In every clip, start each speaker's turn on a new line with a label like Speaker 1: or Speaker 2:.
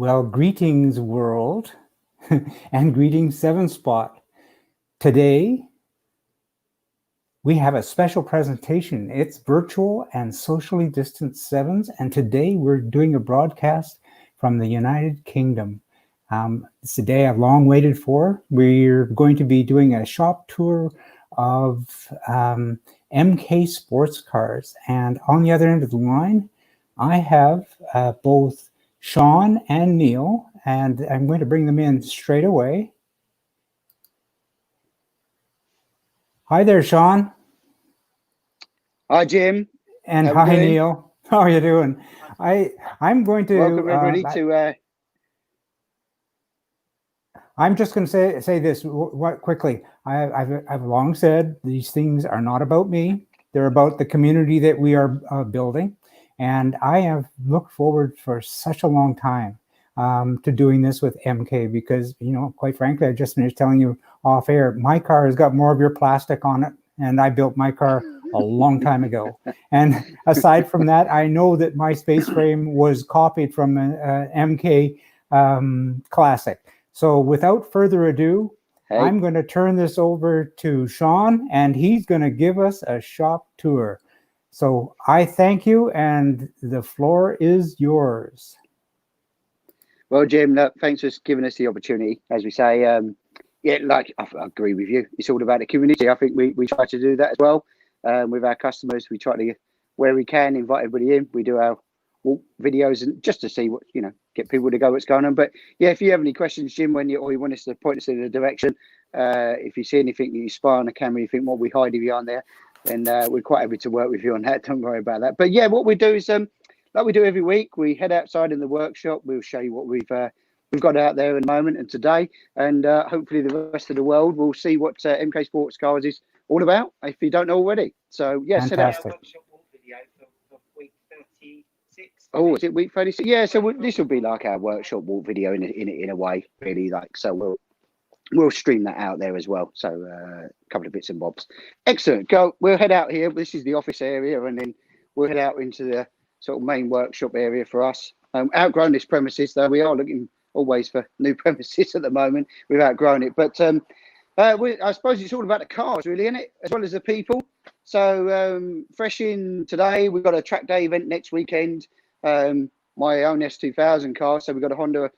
Speaker 1: Well, greetings world and greetings SevenSpot. Today, we have a special presentation. It's virtual and socially distanced sevens. And today we're doing a broadcast from the United Kingdom. It's a day I've long waited for. We're going to be doing a shop tour of MK Sportscars. And on the other end of the line, I have both Sean and Neil, and I'm going to bring them in straight away. Hi there, Sean.
Speaker 2: Hi, Jim.
Speaker 1: And hi, Neil. How are you doing? I'm going to
Speaker 2: welcome everybody to.
Speaker 1: I'm just going to say this quickly. I've long said these things are not about me. They're about the community that we are building. And I have looked forward for such a long time to doing this with MK because, you know, quite frankly, I just finished telling you off air, my car has got more of your plastic on it. And I built my car a long time ago. And aside from that, I know that my space frame was copied from an MK Classic. So without further ado, I'm going to turn this over to Sean, and he's going to give us a shop tour. So I thank you, and the floor is yours.
Speaker 2: Well, Jim, thanks for giving us the opportunity. As we say, yeah, like I agree with you. It's all about the community. I think we try to do that as well with our customers. We try to, where we can, invite everybody in. We do our walk videos and just to see what, you know, get people to go what's going on. But yeah, if you have any questions, Jim, or you want us to point us in a direction, if you see anything that you spy on the camera, you think what we hiding behind there, then we're quite happy to work with you on that. Don't worry about that. But yeah, what we do is like we do every week, we head outside in the workshop. We'll show you what we've got out there at the moment and today, and hopefully the rest of the world will see what MK Sportscars is all about if you don't know already. So yes,
Speaker 1: fantastic.
Speaker 2: Oh, is it week 36? Yeah, so this will be like our workshop walk video in a way, really. Like, so we'll stream that out there as well. So a couple of bits and bobs. Excellent. We'll head out here. This is the office area, and then we'll head out into the sort of main workshop area for us. Outgrown this premises, though. We are looking always for new premises at the moment. We've outgrown it, but I suppose it's all about the cars, really, isn't it? As well as the people. So fresh in today, we've got a track day event next weekend. My own S2000 car. So we've got a Honda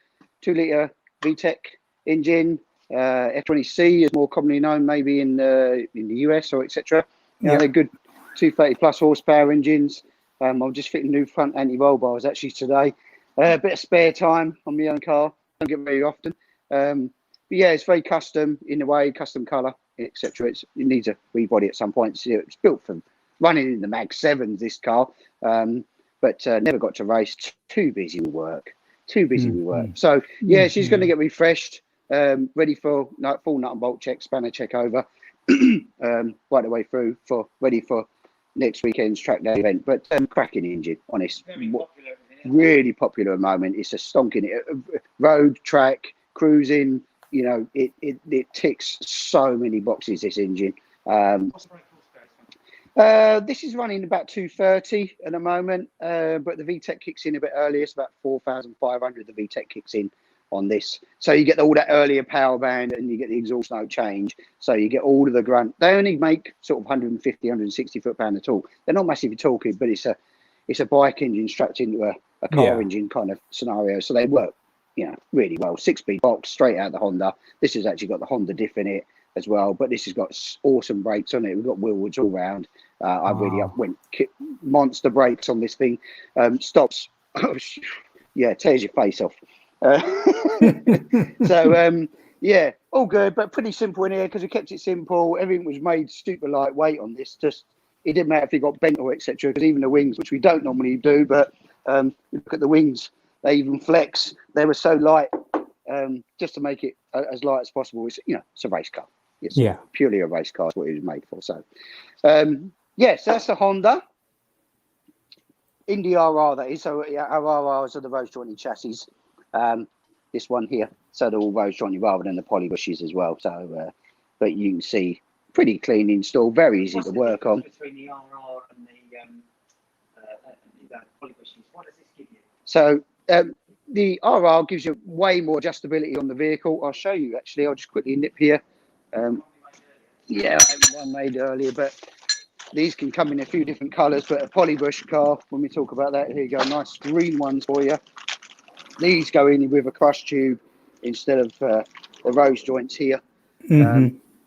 Speaker 2: 2-litre VTEC engine. F20C is more commonly known, maybe in the US or etc. You know, they're good 230 plus horsepower engines. I'm just fitting new front anti-roll bars actually today. A bit of spare time on my own car. Don't get very often. But yeah, it's very custom in a way, custom colour, etc. It needs a rebody at some point. So it's built from running in the Mag 7s, this car. But never got to race. Too busy with work. So yeah, she's going to get refreshed, ready for full nut and bolt check, spanner check over, right the way through ready for next weekend's track day event. But cracking engine, honest. Really popular at the moment. It's a stonking road, track, cruising. You know, it ticks so many boxes. This engine. This is running about 230 at the moment, but the VTEC kicks in a bit earlier. It's about 4,500. The VTEC kicks in on this, so you get all that earlier power band and you get the exhaust note change. So you get all of the grunt. They only make sort of 150, 160 foot-pound of torque. They're not massively torquey, but it's a bike engine strapped into a car engine kind of scenario. So they work, you know, really well. 6-speed box straight out of the Honda. This has actually got the Honda diff in it as well, but this has got awesome brakes on it. We've got wheelwoods all round. I really went monster brakes on this thing. Stops, yeah, tears your face off. So yeah, all good, but pretty simple in here because we kept it simple. Everything was made super lightweight on this. Just it didn't matter if it got bent or etc. Because even the wings, which we don't normally do, but look at the wings, they even flex. They were so light, just to make it as light as possible. It's, you know, it's a race car. It's purely a race car. Is what it was made for. So yes, that's the Honda Indy RR, that is. So yeah, our RRs are the rose jointed chassis. This one here, so they're all rose jointed rather than the poly bushes as well. So but you can see pretty clean install, very easy to work on.
Speaker 3: Between the RR and the poly bushes, what does this give you?
Speaker 2: So the RR gives you way more adjustability on the vehicle. I'll show you actually. I'll just quickly nip here. Yeah, I had one made earlier, but these can come in a few different colours. But a polybrush car, when we talk about that, here you go, nice green ones for you. These go in with a crush tube instead of the rose joints here.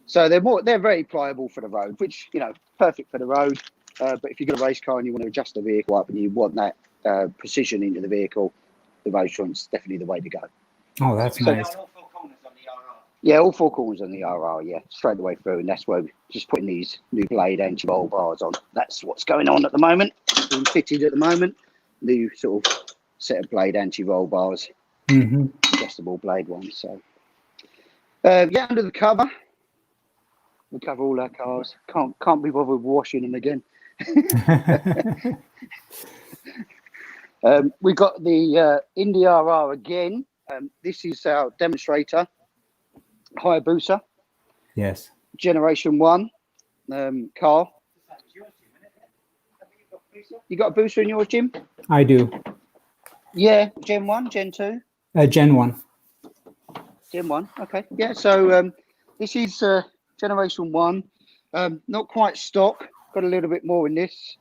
Speaker 2: So they're very pliable for the road, which, you know, perfect for the road. But if you've got a race car and you want to adjust the vehicle up and you want that precision into the vehicle, the rose joint's definitely the way to go.
Speaker 1: Oh, that's nice.
Speaker 2: Yeah, all four corners on the RR, yeah, straight the way through. And that's where we're just putting these new blade anti-roll bars on. That's what's going on at the moment. Being fitted at the moment. New sort of set of blade anti-roll bars. Adjustable blade ones. So, yeah, under the cover. We cover all our cars. Can't be bothered washing them again. We got the Indy RR again. This is our demonstrator. Hayabusa.
Speaker 1: Yes.
Speaker 2: Generation 1 car. You got a booster in yours, Jim?
Speaker 1: I do.
Speaker 2: Yeah, Gen 1, Gen 2?
Speaker 1: Gen 1.
Speaker 2: Gen 1, okay. Yeah, so this is Generation 1. Not quite stock. Got a little bit more in this.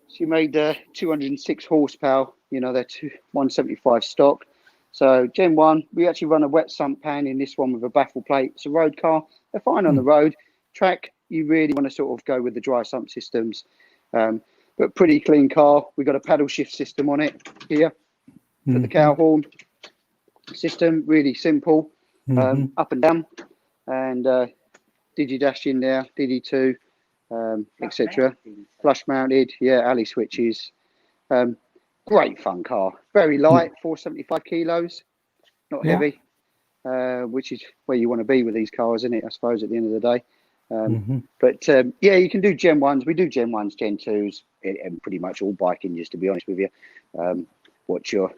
Speaker 2: She made 206 horsepower. You know, they're 175 stock. So Gen 1, we actually run a wet sump pan in this one with a baffle plate. It's a road car. They're fine on the road. Track, you really want to sort of go with the dry sump systems. But pretty clean car. We've got a paddle shift system on it here for the cow horn system. Really simple. Up and down. And Digi-dash in there, DD2, etc. Flush mounted. Yeah, alley switches. Great fun car. Very light, 475 kilos. Not heavy, which is where you want to be with these cars, isn't it? I suppose at the end of the day. But yeah, you can do Gen 1s. We do Gen 1s, Gen 2s, and pretty much all bike engines, to be honest with you. What you're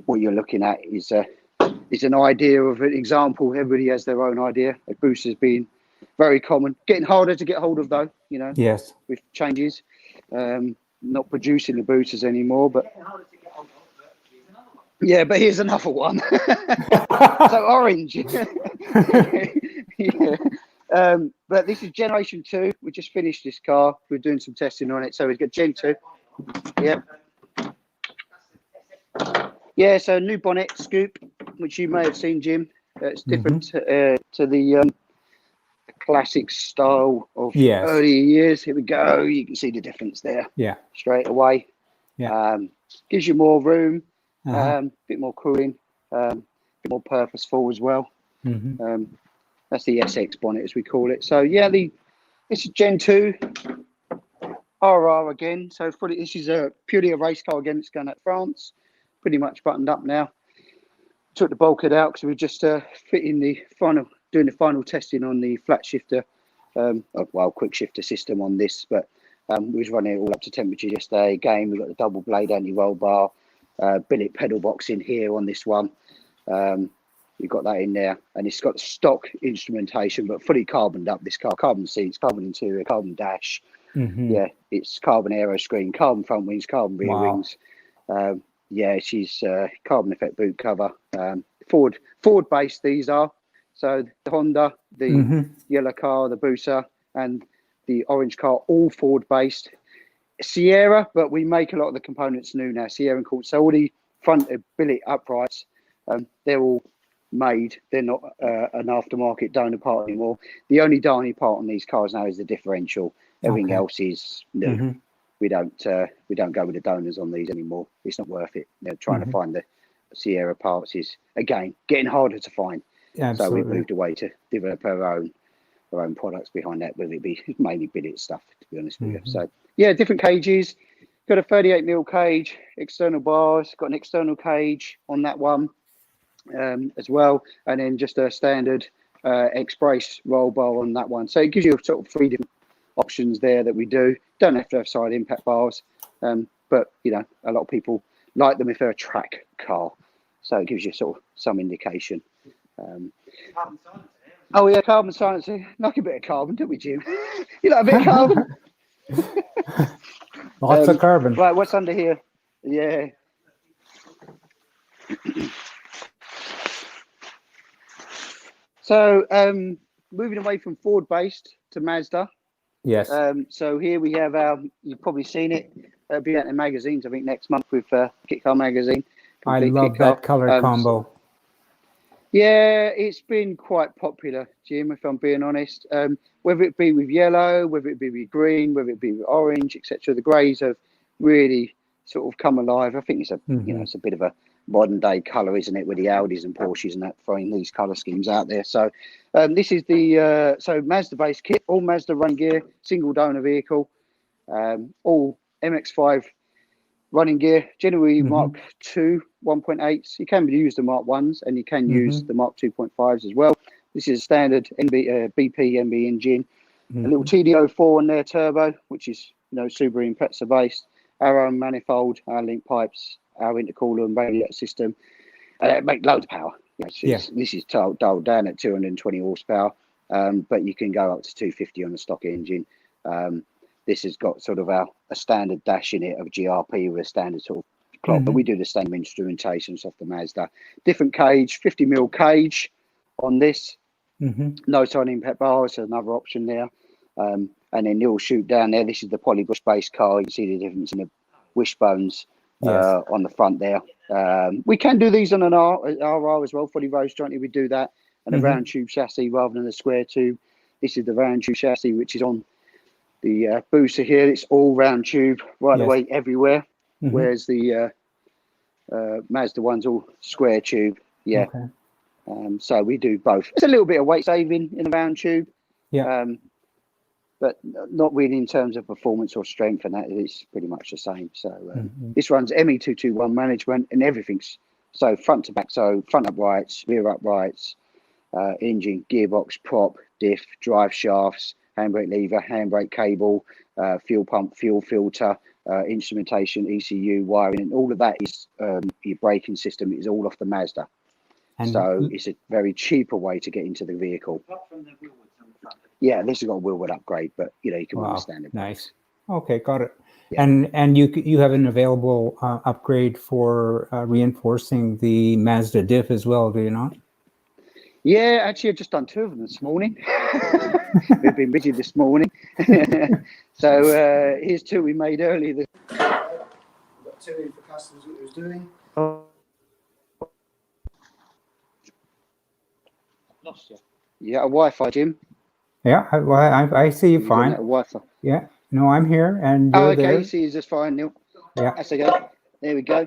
Speaker 2: looking at is an idea of an example. Everybody has their own idea. A booster's being very common. Getting harder to get hold of, though, you know.
Speaker 1: Yes. With
Speaker 2: changes. Not producing the boosters anymore, but yeah, but here's another one. So orange. Yeah. But this is Generation 2. We just finished this car. We're doing some testing on it. So we've got Gen 2. Yep. Yeah, so new bonnet scoop, which you may have seen, Jim. It's different to the classic style of earlier years. Here we go. You can see the difference there. Yeah. Straight away. Yeah. Gives you more room, bit more cooling, bit more purposeful as well. That's the SX bonnet, as we call it. So yeah, this is Gen 2 RR again. So this is purely a race car again. It's going at France. Pretty much buttoned up now. Took the bulkhead out because we're just doing the final testing on the flat shifter, quick shifter system on this. But we was running it all up to temperature yesterday. Again, we've got the double blade anti-roll bar, billet pedal box in here on this one. You've got that in there, and it's got stock instrumentation, but fully carboned up. This car, carbon seats, carbon interior, carbon dash. Yeah, it's carbon aero screen, carbon front wings, carbon rear wings. Yeah, she's carbon effect boot cover. Ford based these are. So the Honda, the yellow car, the Busa, and the orange car, all Ford based. Sierra, but we make a lot of the components new now. Sierra and Colt. So all the front billet uprights, they're all made. They're not an aftermarket donor part anymore. The only donor part on these cars now is the differential. Everything else is new. We don't go with the donors on these anymore. It's not worth it. They're trying to find the Sierra parts is again getting harder to find. So we've moved away to develop our own products behind that, whether it be mainly billet stuff, to be honest with you. So yeah, different cages. Got a 38mm cage, external bars. Got an external cage on that one as well, and then just a standard X-brace roll bar on that one. So it gives you sort of 3 different options there that we do. Don't have to have side impact bars, but you know, a lot of people like them if they're a track car. So it gives you sort of some indication. Oh yeah, carbon silencer. Like a bit of carbon, don't we, Jim? You like a bit of carbon?
Speaker 1: Lots of carbon.
Speaker 2: Right, what's under here? Yeah. So moving away from Ford based to Mazda.
Speaker 1: Yes.
Speaker 2: So here we have our, you've probably seen it, be out in magazines, I think next month with Kit Car magazine.
Speaker 1: I
Speaker 2: Complete
Speaker 1: love
Speaker 2: Kit Car.
Speaker 1: that color combo.
Speaker 2: Yeah, it's been quite popular, Jim, if I'm being honest. Whether it be with yellow, whether it be with green, whether it be with orange, etc. The greys have really sort of come alive. I think it's a you know, it's a bit of a modern day colour, isn't it, with the Audis and Porsches and that throwing these colour schemes out there. So this is the so Mazda based kit, all Mazda run gear, single donor vehicle, all MX5 running gear, generally Mark II 1.8s. You can use the Mark 1s and you can use the Mark 2.5s as well. This is a standard BP MB engine. A little TD04 on there turbo, which is, you know, Subaru Impreza based. Our own manifold, our link pipes, our intercooler and radiator system. Make loads of power. This is dialed down at 220 horsepower, but you can go up to 250 on the stock engine. This has got sort of a standard dash in it of GRP with a standard sort of clock, but we do the same instrumentations off the Mazda. Different cage, 50mm cage on this. No side impact bars, so another option there. And then you'll shoot down there. This is the polybush base car. You can see the difference in the wishbones on the front there. We can do these on an RR as well, fully rose jointed. We do that, and a round tube chassis rather than a square tube. This is the round tube chassis, which is on the booster here. It's all round tube right away everywhere, whereas the Mazda one's all square tube. So we do both. It's a little bit of weight saving in the round tube, but not really in terms of performance or strength, and that it's pretty much the same. So this runs ME221 management and everything's so front to back, so front uprights, rear uprights, engine, gearbox, prop, diff, drive shafts, handbrake lever, handbrake cable, fuel pump, fuel filter, instrumentation, ECU, wiring, and all of that is your braking system is all off the Mazda. And so it's a very cheaper way to get into the vehicle. Yeah, this has got a wheelwood upgrade, but you know you can understand it.
Speaker 1: Nice. Okay, got it. And you have an available upgrade for reinforcing the Mazda diff as well, do you not?
Speaker 2: Yeah, actually, I've just done 2 of them this morning. We've been busy this morning. So here's 2 we made earlier. We've got 2 in for customers. What we was doing. Lost you. Yeah, a Wi-Fi, Jim.
Speaker 1: Yeah, I see you fine.
Speaker 2: Wi-Fi.
Speaker 1: Yeah, no, I'm here, and you're
Speaker 2: okay,
Speaker 1: there.
Speaker 2: you see, just fine, Neil.
Speaker 1: Yeah,
Speaker 2: that's okay. There we go.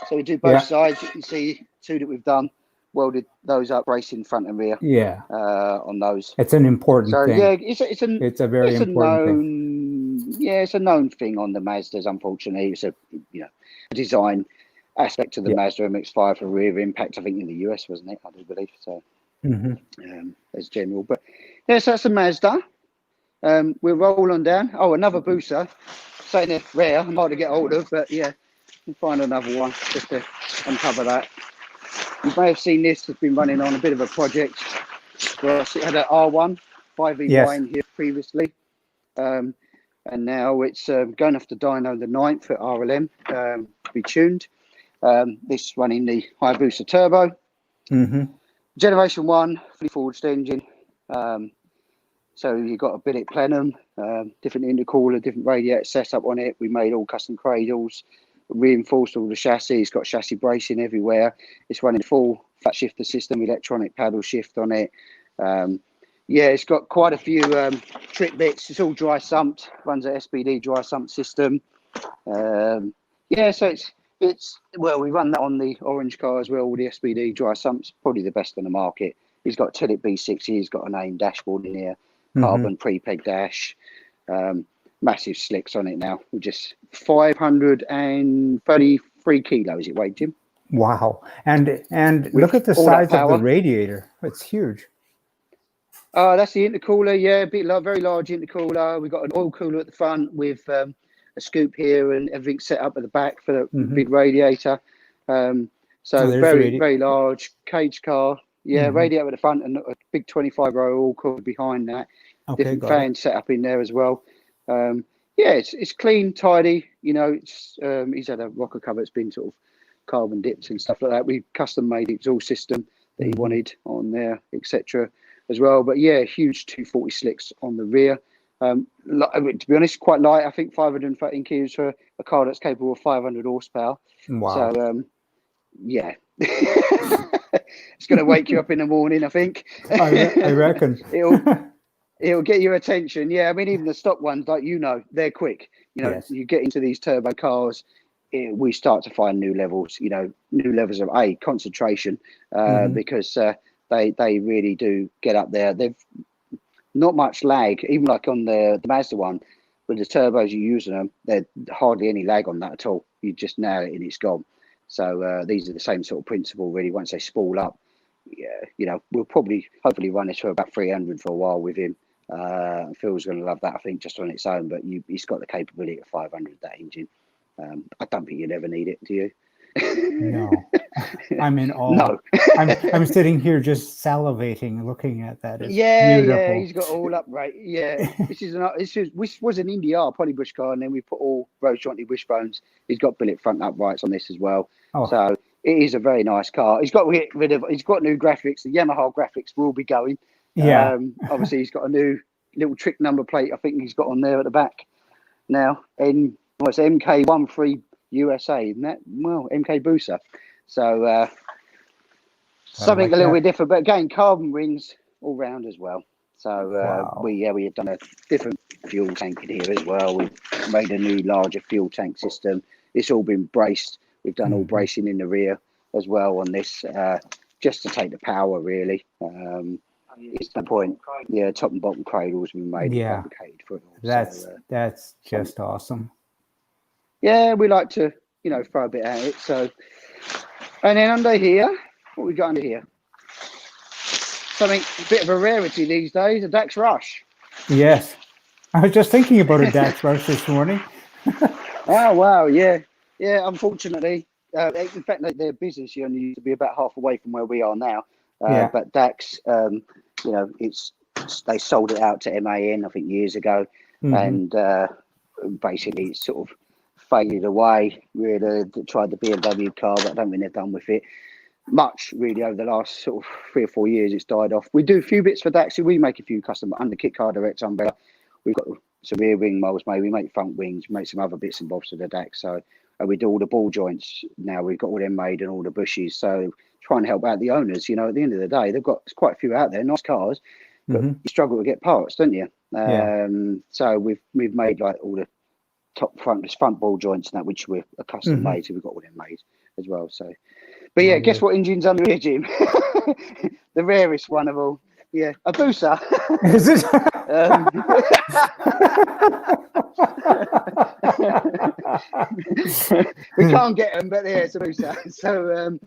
Speaker 2: So we do both sides. You can see 2 that we've done. Welded those up, bracing front and rear.
Speaker 1: Yeah.
Speaker 2: On those.
Speaker 1: It's an important thing.
Speaker 2: Yeah, it's a very important
Speaker 1: thing.
Speaker 2: Yeah, it's a known thing on the Mazdas. Unfortunately, it's a design aspect of the Mazda MX-5 for rear impact. I think in the US, wasn't it? I do believe so. As general, but yes, that's a Mazda. We'll roll on down. Oh, another booster. Saying they're rare, I'm hard to get hold of, but yeah, we'll find another one just to uncover that. You may have seen this has been running on a bit of a project. Well, it had an R1 5EY in here previously, and now it's going off the dyno the 9th at RLM to be tuned. This running the Hayabusa Turbo. Generation 1, fully forged engine. So you've got a billet plenum, different intercooler, different radiator setup on it. We made all custom cradles, reinforced all the chassis. It's got chassis bracing everywhere. It's running full flat shifter system, electronic paddle shift on it. Yeah, it's got quite a few trick bits. It's all dry sumped, runs an SPD dry sump system. Yeah, so it's well, we run that on the orange car as well, all the SPD dry sumps, probably the best on the market. He's got Tillit B60, he's got an AIM dashboard in here, carbon pre-peg dash, massive slicks on it now. We're just 533 kilos it weighed, Jim.
Speaker 1: Wow. And look at the size of the radiator. It's huge.
Speaker 2: That's the intercooler, yeah, very large intercooler. We've got an oil cooler at the front with a scoop here and everything set up at the back for the big radiator. Very large cage car. Yeah, radiator at the front and a big 25-row oil cooler behind that. Different fans set up in there as well. Yeah, it's clean, tidy. You know, it's he's had a rocker cover. It's been sort of carbon dips and stuff like that. We custom made exhaust system that he wanted on there, etc. as well. But yeah, huge 240 slicks on the rear. To be honest, quite light. I think 513 kilos for a car that's capable of 500 horsepower.
Speaker 1: Wow.
Speaker 2: So yeah, it's going to wake you up in the morning, I think.
Speaker 1: I reckon.
Speaker 2: It'll get your attention. Yeah, I mean, even the stock ones, like, they're quick.
Speaker 1: Yes.
Speaker 2: You get into these turbo cars, we start to find new levels. New levels of concentration, because they really do get up there. They've not much lag, even like on the Mazda one, with the turbos you're using them, there's hardly any lag on that at all. You just nail it and it's gone. So these are the same sort of principle, really. Once they spool up, we'll hopefully run this for about 300 for a while with him. Phil's going to love that, I think, just on its own. But he's got the capability of 500, that engine. I don't think you'd ever need it, do you?
Speaker 1: No, I'm in awe.
Speaker 2: No.
Speaker 1: I'm sitting here just salivating, looking at that. It's
Speaker 2: yeah,
Speaker 1: beautiful.
Speaker 2: He's got all upright. Yeah, this was an Indy R polybush car, and then we put all rose jointed wishbones. He's got billet front uprights on this as well.
Speaker 1: Oh.
Speaker 2: So it is a very nice car. He's got new graphics. The Yamaha graphics will be going.
Speaker 1: Yeah.
Speaker 2: Obviously, he's got a new little trick number plate. I think he's got on there at the back now. And it's MK13 USA, isn't that? Well, MK Booster. So something like a little bit different, but again, carbon rings all round as well. So
Speaker 1: Wow.
Speaker 2: we have done a different fuel tank in here as well. We've made a new larger fuel tank system. It's all been braced. We've done all bracing in the rear as well on this, just to take the power, really. It's the point. Yeah, top and bottom cradles we made and fabricated for it all.
Speaker 1: That's just awesome.
Speaker 2: Yeah, we like to, throw a bit at it. So, and then under here, what we got under here? Something a bit of a rarity these days, a Dax Rush.
Speaker 1: Yes, I was just thinking about a Dax Rush this morning.
Speaker 2: Oh wow, yeah. Unfortunately, in fact, their business only used to be about half away from where we are now. But Dax, they sold it out to MAN, I think, years ago, and basically it's sort of faded away. Really tried the BMW car, but I don't think they've done with it much really over the last sort of 3 or 4 years. It's died off. We do a few bits for Dax. We make a few custom under Kit Car Direct umbrella. We've got some rear wing molds made. We make front wings, make some other bits and bobs for the Dax. So we do all the ball joints now. We've got all them made and all the bushes. So trying to help out the owners. At the end of the day, they've got quite a few out there, nice cars, but you struggle to get parts, don't you? So we've made like all the front ball joints and that, which we're custom made. So we've got all them made as well. So, but yeah, guess what engine's under here, Jim? The rarest one of all. Yeah, a Busa.
Speaker 1: Is it?
Speaker 2: We can't get them, but yeah, it's a Busa. So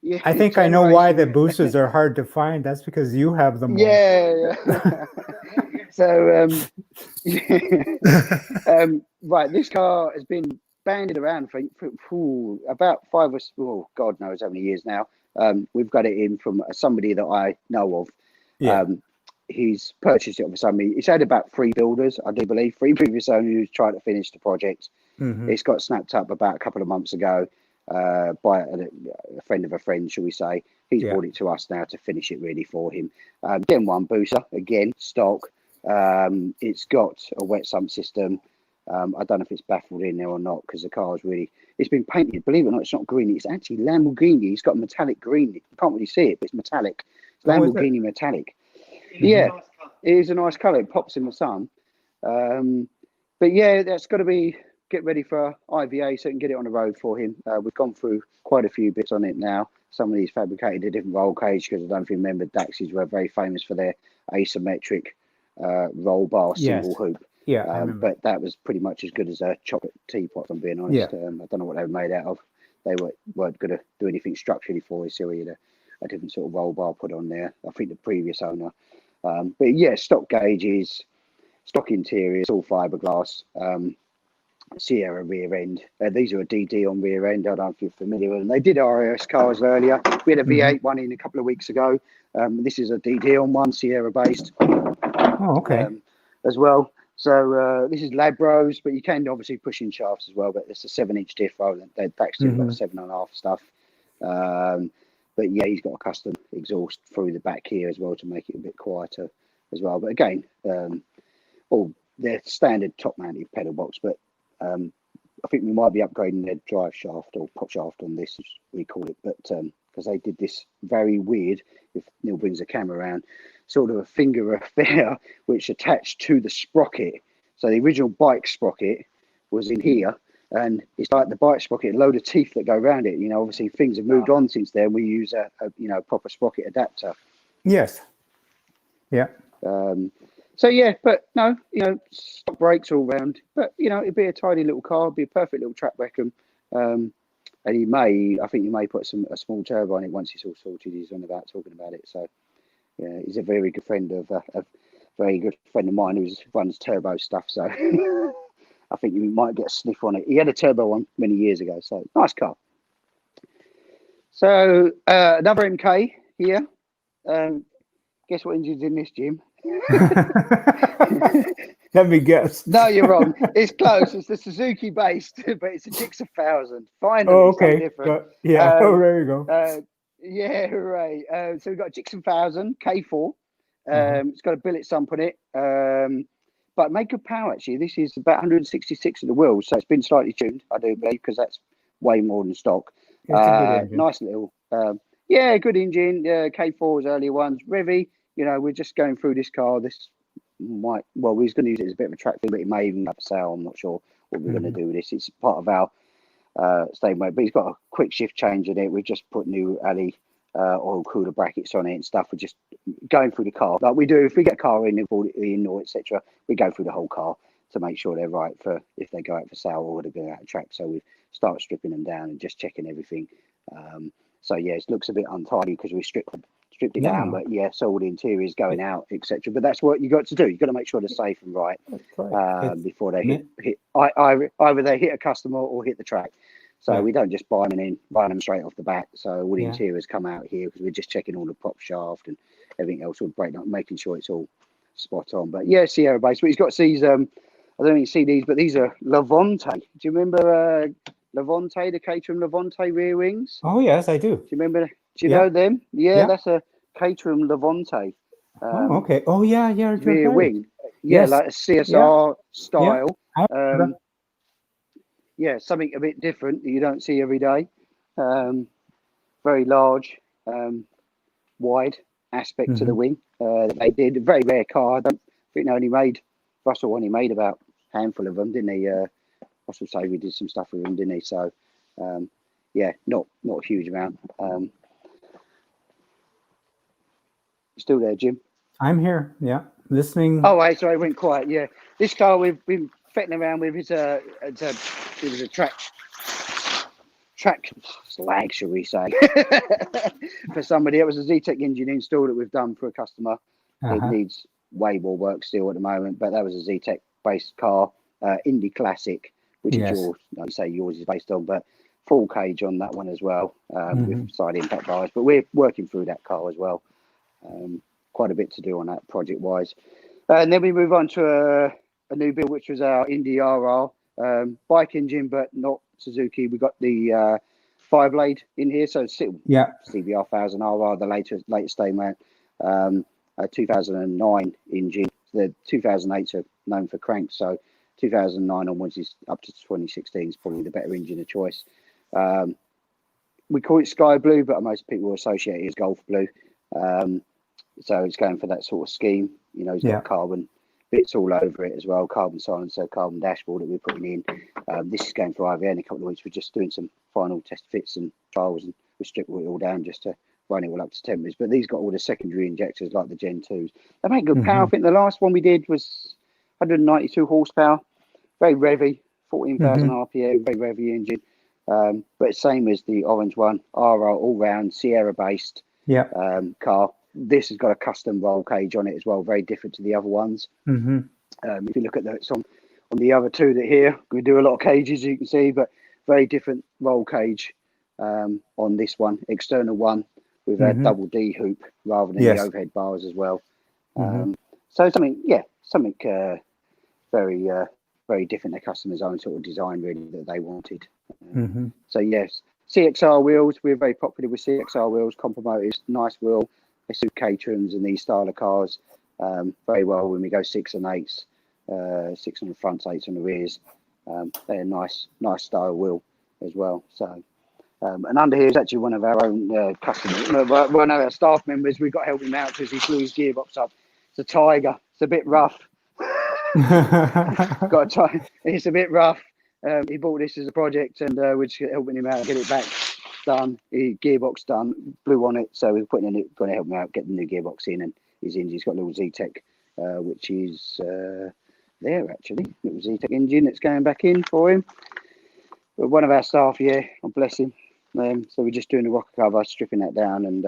Speaker 2: yeah,
Speaker 1: I think I know why the Busas are hard to find. That's because you have them.
Speaker 2: Yeah. So right, this car has been bandied around for about God knows how many years now. We've got it in from somebody that I know of.
Speaker 1: Yeah.
Speaker 2: He's purchased it from somebody. It's had about 3 builders, I do believe, 3 previous owners who's tried to finish the project. It's got snapped up about a couple of months ago by a friend of a friend, shall we say. He's brought it to us now to finish it really for him. Gen 1 booster, again, stock. It's got a wet sump system. I don't know if it's baffled in there or not, because the car's really, it's been painted, believe it or not, it's not green, it's actually Lamborghini. It's got a metallic green. You can't really see it, but it's metallic. It's Lamborghini metallic. Yeah, it is a nice colour. It pops in the sun. But yeah, that's got to get ready for IVA so we can get it on the road for him. We've gone through quite a few bits on it now. Some of these fabricated a different roll cage, because I don't know if you remember, Daxes were very famous for their asymmetric roll bar single hoop.
Speaker 1: Yeah,
Speaker 2: but that was pretty much as good as a chocolate teapot, if I'm being honest. I don't know what they were made out of. They weren't going to do anything structurally for us, so we had a different sort of roll bar put on there. I think the previous owner. But yeah, stock gauges, stock interiors, all fiberglass. Sierra rear end. These are a DD on rear end. I don't know if you're familiar with them. They did RS cars earlier. We had a V8 one in a couple of weeks ago. This is a DD on one, Sierra based.
Speaker 1: Oh, okay.
Speaker 2: As well. So this is Labros, but you can obviously push in shafts as well. But it's a 7-inch diff rather than they've actually got a 7.5 stuff. But yeah, he's got a custom exhaust through the back here as well to make it a bit quieter as well. But again, all they're standard top mounted pedal box, but I think we might be upgrading their drive shaft or pop shaft on this, as we call it. But because they did this very weird, if Neil brings the camera around, sort of a finger affair which attached to the sprocket. So the original bike sprocket was in here, and it's like the bike sprocket, a load of teeth that go around it. You know, obviously things have moved on since then. We use a proper sprocket adapter.
Speaker 1: Yes. Yeah.
Speaker 2: So yeah, but no, stock brakes all round. But it'd be a tidy little car, it'd be a perfect little track wrecker. And I think you may put a small turbo on it once it's all sorted. He's on about talking about it. So yeah, he's a very good friend of mine who runs turbo stuff. So I think you might get a sniff on it. He had a turbo one many years ago. So nice car. So another MK here. Guess what engine's in this, Jim?
Speaker 1: Let me guess.
Speaker 2: No, you're wrong. It's close. It's the Suzuki based, but it's a Gixxer 1000. Finally,
Speaker 1: Oh, okay.
Speaker 2: different.
Speaker 1: Yeah. There you go.
Speaker 2: Yeah, hooray. So we've got a Gixxer 1000 K4. It's got a billet sump on it, but made good power actually. This is about 166 of the wheels, so it's been slightly tuned, I do believe, because that's way more than stock.
Speaker 1: It's a good engine.
Speaker 2: Nice little, good engine. K4's earlier ones, Revy. We're just going through this car. We're going to use it as a bit of a track thing, but it may even have a sale. I'm not sure what we're going to do with this. It's part of our staying weight, but he's got a quick shift change in it. We just put new alley oil cooler brackets on it and stuff. We're just going through the car like we do if we get a car in or etc. We go through the whole car to make sure they're right for if they go out for sale or they're going out of track. So we start stripping them down and just checking everything. So yeah, it looks a bit untidy because we stripped it down, but yeah, so all the interior is going out, etc. But that's what you got to do. You got to make sure they're safe and right before they hit. Either they hit a customer or hit the track. So we don't just buy them straight off the bat. So all the interiors come out here because we're just checking all the prop shaft and everything else, all breakdown, making sure it's all spot on. But yeah, Sierra based. But he's got these. I don't know if you see these, but these are Levante. Do you remember Levante, the Caterham Levante rear wings?
Speaker 1: Oh yes, I do.
Speaker 2: Do you remember? Do you know them? Yeah, that's a Caterham Levante.
Speaker 1: Okay. Oh yeah.
Speaker 2: Rear wing. Yeah, like a CSR style. Yeah, something a bit different that you don't see every day. Very large, wide aspect to the wing. They did a very rare car. I don't think Russell only made about a handful of them, didn't he? Russell say we did some stuff with him, didn't he? So not a huge amount. Still there, Jim?
Speaker 1: I'm here. Yeah, listening.
Speaker 2: Oh, wait, sorry, I went quiet. Yeah, this car we've been fetting around with. It was a track slag, shall we say, for somebody. It was a Z-Tech engine install that we've done for a customer. It needs way more work still at the moment, but that was a Z-Tech based car, Indy Classic, which is yours. Like you say, yours is based on, but full cage on that one as well, with side impact bars. But we're working through that car as well. Quite a bit to do on that project wise. And then we move on to a new build, which was our Indy RR bike engine, but not Suzuki. We got the 5-blade in here, so it's still CBR 1000 RR, the latest day mount. 2009 engine. The 2008s are known for cranks, so 2009 onwards is up to 2016 is probably the better engine of choice. We call it sky blue, but most people associate it as golf blue. So it's going for that sort of scheme. It's got carbon bits all over it as well, carbon silencer, carbon dashboard that we're putting in. This is going for IVA in a couple of weeks. We're just doing some final test fits and trials, and we strip it all down just to run it all up to temperatures. But these got all the secondary injectors like the Gen 2s. They make good power. I think the last one we did was 192 horsepower, very revvy, 14,000 RPM, very revvy engine. But same as the orange one, RR all round Sierra based car. This has got a custom roll cage on it as well, very different to the other ones. If you look at on the other two that here, we do a lot of cages, you can see, but very different roll cage on this one, external one with a double D hoop rather than the overhead bars as well. So something very different. Their customers' own sort of design really that they wanted. So yes, CXR wheels. We're very popular with CXR wheels. Compo motors, nice wheel. They suit caterings and these style of cars very well when we go 6 and 8s, 6 on the fronts, 8s on the rears. They're nice style wheel as well. So. And under here is actually one of our own customers, one of our staff members. We've got to help him out because he blew his gearbox up. It's a Tiger. It's a bit rough. It's a bit rough. He bought this as a project, and we're just helping him out, get it back done. Gearbox done, blew on it, so we're going to help him out, get the new gearbox in, and he's got a little Z-Tech, which is there actually, little Z-Tech engine that's going back in for him. But one of our staff, God bless him. So we're just doing the rocker cover, stripping that down, and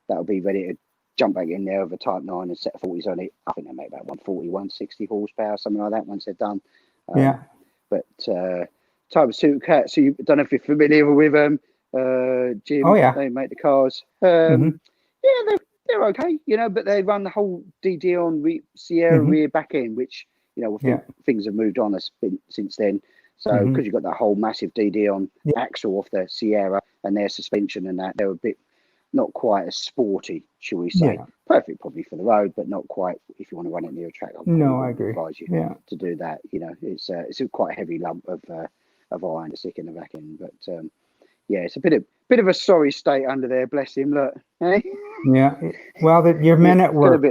Speaker 2: that'll be ready to jump back in there with a Type 9 and set of 40s on it. I think they make about 140, 160 horsepower, something like that once they're done. But type of supercar, so you don't know if you're familiar with Jim.
Speaker 1: Oh, yeah.
Speaker 2: They make the cars. Yeah, they're okay, but they run the whole DD on Sierra rear back end, which, things have moved on since then. So because you've got that whole massive DD on axle off the Sierra and their suspension and that, they're a bit not quite as sporty, shall we say. Perfect probably for the road, but not quite if you want to run it near a track.
Speaker 1: I agree.
Speaker 2: Advise you to do that. It's a quite a heavy lump of iron to stick in the back end. But it's a bit of a sorry state under there, bless him. Look.
Speaker 1: Yeah. Well, you're men at work.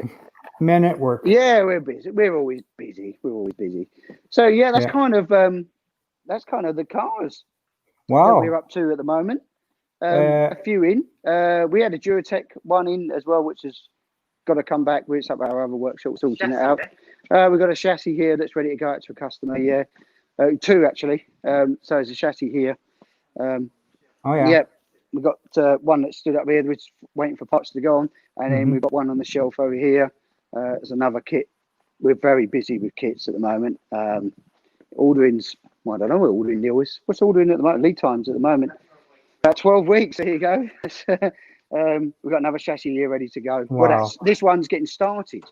Speaker 1: Men at work.
Speaker 2: Yeah, we're busy. We're always busy. So that's kind of the cars that we're up to at the moment. A few in. We had a Duratec one in as well, which has got to come back. It's up at our other workshop sorting it out. We've got a chassis here that's ready to go out to a customer. Two actually. So there's a chassis here. We've got one that stood up here, which is waiting for parts to go on, and then we've got one on the shelf over here. There's another kit. We're very busy with kits at the moment. Ordering's, I don't know what ordering deal is. What's ordering at the moment? Lead times at the moment. About 12 weeks. There you go. We've got another chassis here ready to go.
Speaker 1: Wow.
Speaker 2: This one's getting started.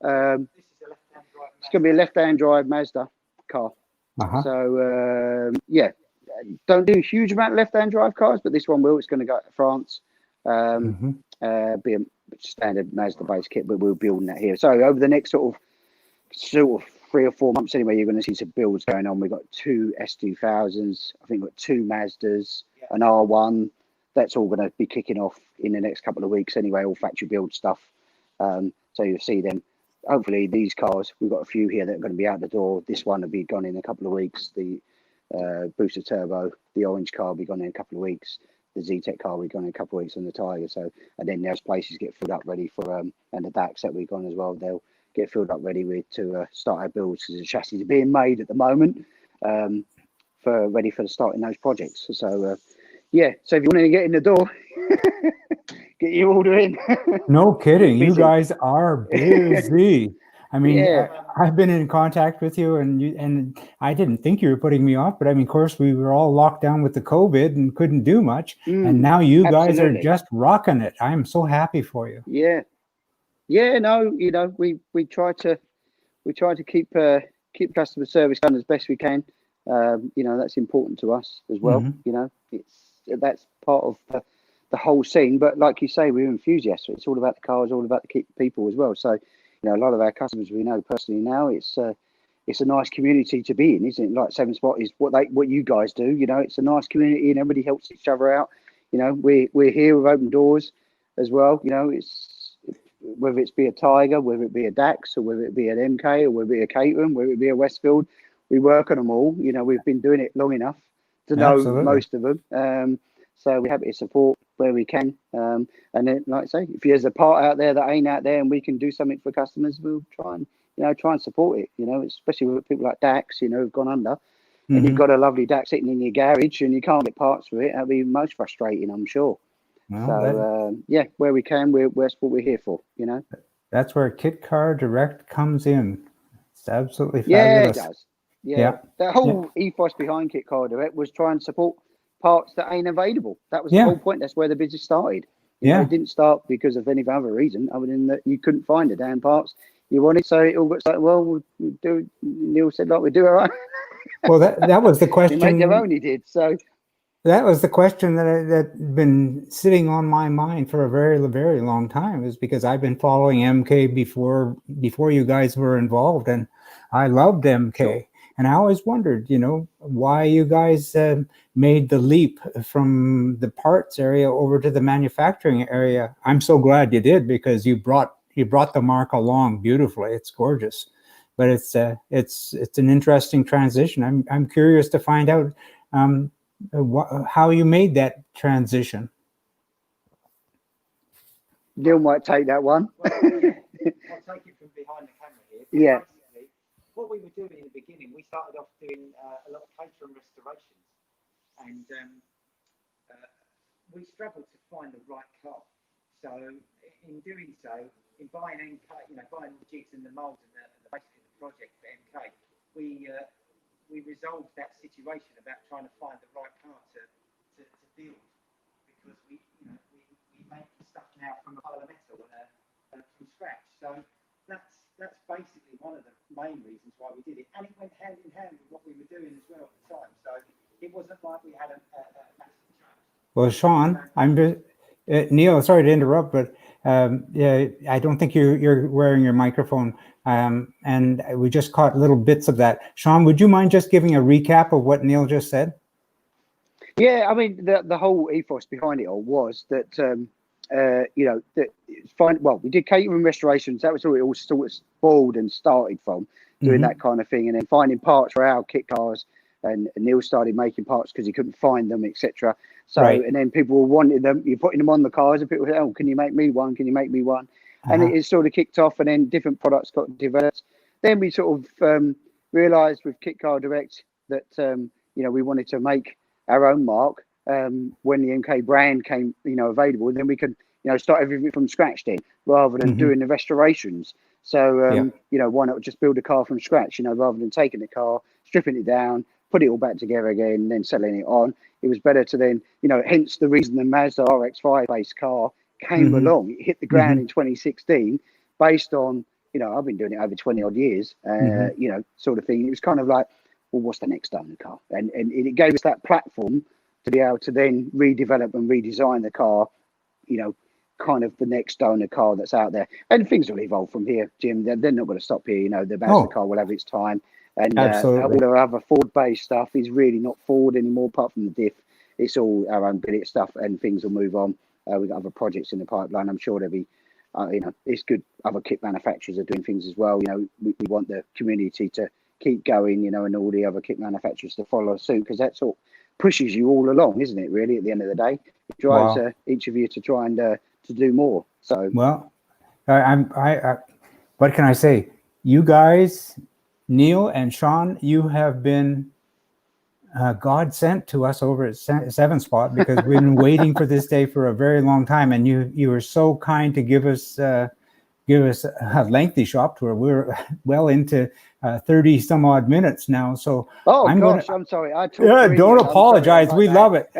Speaker 2: It's going to be a left-hand drive Mazda car. So, don't do a huge amount of left-hand drive cars, but this one will. It's going to go to France. Be a standard Mazda-based kit, but we're building that here. So over the next sort of 3 or 4 months anyway, you're going to see some builds going on. We've got 2 S2000s. I think we've got 2 Mazdas, an R1. That's all going to be kicking off in the next couple of weeks anyway, all factory build stuff. So you'll see them. Hopefully these cars, we've got a few here that are going to be out the door. This one will be gone in a couple of weeks. The Booster Turbo, the orange car will be gone in a couple of weeks. The Z-Tech car will be gone in a couple of weeks on the Tiger. So, and then those places get filled up ready for, and the DAX that we've gone as well, they'll get filled up ready to start our builds because the chassis are being made at the moment ready for the starting those projects. So, so if you want to get in the door, get your order in.
Speaker 1: No kidding. You guys are busy. I mean, I've been in contact with you, and I didn't think you were putting me off, but I mean, of course, we were all locked down with the COVID and couldn't do much, and now you guys are just rocking it. I am so happy for you.
Speaker 2: No, we try to keep customer service done as best we can. That's important to us as well. That's part of the whole scene. But like you say, we're enthusiasts. It's all about the cars, all about the people as well. So. A lot of our customers we know personally now. It's a nice community to be in, isn't it? Like SevenSpot is what you guys do. It's a nice community and everybody helps each other out. We're here with open doors as well. It's whether it's be a Tiger, whether it be a DAX, or whether it be an MK, or whether it be a Caterham, whether it be a Westfield. We work on them all. We've been doing it long enough to know most of them. So we're happy to support where we can. And then, like I say, if there's a part out there that ain't out there and we can do something for customers, we'll try and support it, especially with people like DAX, who've gone under. And you've got a lovely DAX sitting in your garage and you can't get parts for it. That'll be most frustrating, I'm sure. Well, where we can, that's what we're here for,
Speaker 1: That's where Kit Car Direct comes in. It's absolutely fabulous.
Speaker 2: Yeah, it does. Yeah. The whole ethos behind Kit Car Direct was try and support parts that ain't available. That was the whole point. That's where the business started. It didn't start because of any other reason other than that you couldn't find the damn parts. You want it? So it all got like, well, we'll do. Neil said, like, we do our own.
Speaker 1: Well, that was the
Speaker 2: They
Speaker 1: question.
Speaker 2: made their own. He did. So
Speaker 1: That was the question that been sitting on my mind for a very, very long time, is because I've been following MK before you guys were involved, and I loved MK.
Speaker 2: Sure.
Speaker 1: And I always wondered, why you guys made the leap from the parts area over to the manufacturing area. I'm so glad you did, because you brought the mark along beautifully. It's gorgeous, but it's an interesting transition. I'm curious to find out how you made that transition.
Speaker 2: Neil might take that one.
Speaker 3: Well, I'll take it from behind the camera here.
Speaker 2: Yeah.
Speaker 3: Basically, what we were doing in the beginning, we started off doing a lot of cater and restorations, and we struggled to find the right car. So in doing so, in buying MK, buying the jigs and the moulds and basically the project for MK, we resolved that situation about trying to find the right car to build, because we make stuff now from a pile of metal and from scratch. So that's basically one of the main reasons why we did it, and it went hand in hand with what we were doing as well at the time. So it wasn't like we had a massive change.
Speaker 1: Well, Sean, Neil, sorry to interrupt, but I don't think you're wearing your microphone, and we just caught little bits of that. Sean, would you mind just giving a recap of what Neil just said?
Speaker 2: Yeah, I mean, the whole ethos behind it all was that, that it's fine. Well, we did catering restorations. That was where it all sort of spoiled and started from, doing that kind of thing, and then finding parts for our kit cars. And Neil started making parts because he couldn't find them, etc. So,
Speaker 1: right.
Speaker 2: And then people were wanting them. You're putting them on the cars, and people said, "Oh, can you make me one? Can you make me one?" And it sort of kicked off, and then different products got developed. Then we sort of realised with Kit Car Direct that we wanted to make our own mark when the MK brand came available. Then we could start everything from scratch then, rather than doing the restorations. So why not just build a car from scratch? Rather than taking the car, stripping it down, put it all back together again, and then selling it on. It was better to then, hence the reason the Mazda RX-5 based car came along. It hit the ground in 2016, based on, I've been doing it over 20 odd years, sort of thing. It was kind of like, well, what's the next owner car? And it gave us that platform to be able to then redevelop and redesign the car, kind of the next owner car that's out there. And things will evolve from here, Jim. They're not going to stop here. The Mazda car will have its time. And all our other Ford-based stuff is really not Ford anymore, apart from the diff. It's all our own billet stuff, and things will move on. We've got other projects in the pipeline. I'm sure there'll be, it's good. Other kit manufacturers are doing things as well. We want the community to keep going, and all the other kit manufacturers to follow suit, because that's what pushes you all along, isn't it? Really, at the end of the day, it drives each of you to try and to do more. So
Speaker 1: well, I what can I say? You guys, Neil and Sean, you have been God sent to us over at SevenSpot, because we've been waiting for this day for a very long time, and you were so kind to give us a lengthy shop tour. We're well into 30 some odd minutes now. So
Speaker 2: I'm sorry.
Speaker 1: Don't apologize. We love it.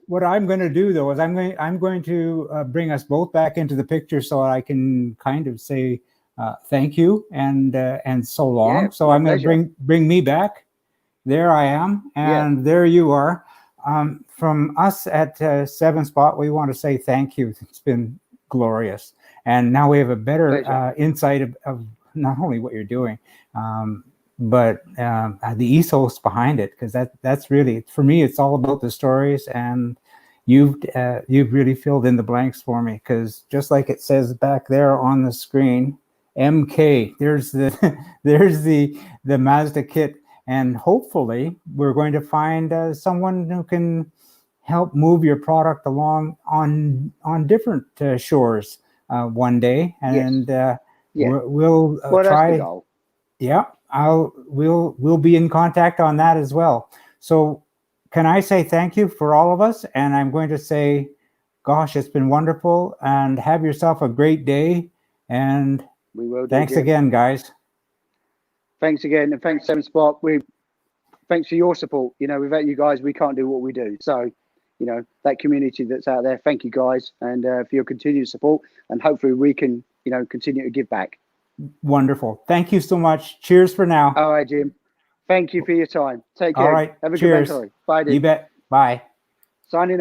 Speaker 1: What I'm going to do though is I'm going to bring us both back into the picture so I can kind of say thank you and so long. So I'm going to bring me back. There I am, and there you are. From us at SevenSpot, we want to say thank you. It's been glorious. And now we have a better insight of not only what you're doing, but the ethos behind it, because that's really, for me, it's all about the stories, and you've really filled in the blanks for me, because just like it says back there on the screen, MK, there's the Mazda kit, and hopefully we're going to find someone who can help move your product along on different shores one day, and we'll try.
Speaker 2: That's the goal.
Speaker 1: Yeah, we'll be in contact on that as well. So can I say thank you for all of us? And I'm going to say, gosh, it's been wonderful, and have yourself a great day. And
Speaker 2: we will.
Speaker 1: Thanks again, guys.
Speaker 2: Thanks again, and thanks SevenSpot. Thanks for your support. Without you guys, we can't do what we do. So, that community that's out there, thank you guys, and for your continued support, and hopefully we can, continue to give back.
Speaker 1: Wonderful. Thank you so much. Cheers for now.
Speaker 2: All right, Jim. Thank you for your time. Take care.
Speaker 1: All right.
Speaker 2: Have a
Speaker 1: Cheers.
Speaker 2: good day. Bye,
Speaker 1: You
Speaker 2: dude.
Speaker 1: bet. Bye.
Speaker 2: Signing off.